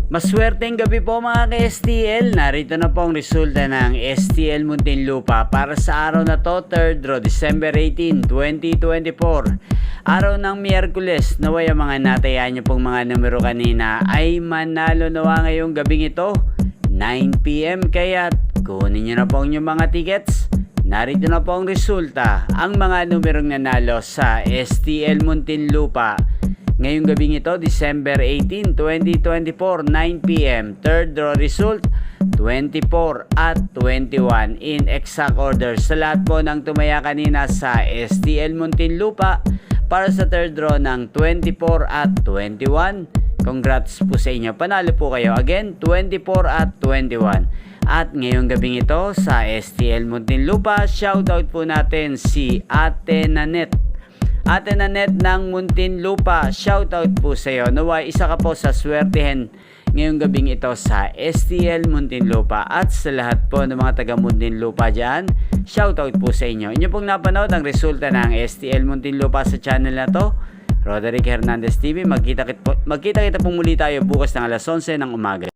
Maswerteng gabi po mga ka-STL. Narito na po ang resulta ng STL Muntinlupa para sa araw na to, 3rd draw, December 18, 2024. Araw ng Miyerkules. Naway ang mga natayaan nyo pong mga numero kanina ay manalo nawa ngayong gabing ito, 9 PM. Kaya kunin nyo na po ang inyong mga tickets. Narito na po ang resulta. Ang mga numerong nanalo sa STL Muntinlupa ngayong gabing ito, December 18, 2024, 9 PM. Third draw result, 24 at 21 in exact order. Sa lahat po ng tumaya kanina sa STL Muntinlupa para sa third draw ng 24 at 21. Congrats po sa inyo. Panalo po kayo. Again, 24 at 21. At ngayong gabing ito sa STL Muntinlupa, shoutout po natin si Ate Nanet. Ate Nanet ng Muntinlupa, shoutout po sa iyo. Naway isa ka po sa swertihen ngayong gabing ito sa STL Muntinlupa. At sa lahat po ng mga taga Muntinlupa dyan, shoutout po sa inyo. Inyo pong napanood ang resulta ng STL Muntinlupa sa channel na to, Roderick Hernandez TV. Magkita kita pong muli tayo bukas ng alas 11 ng umaga.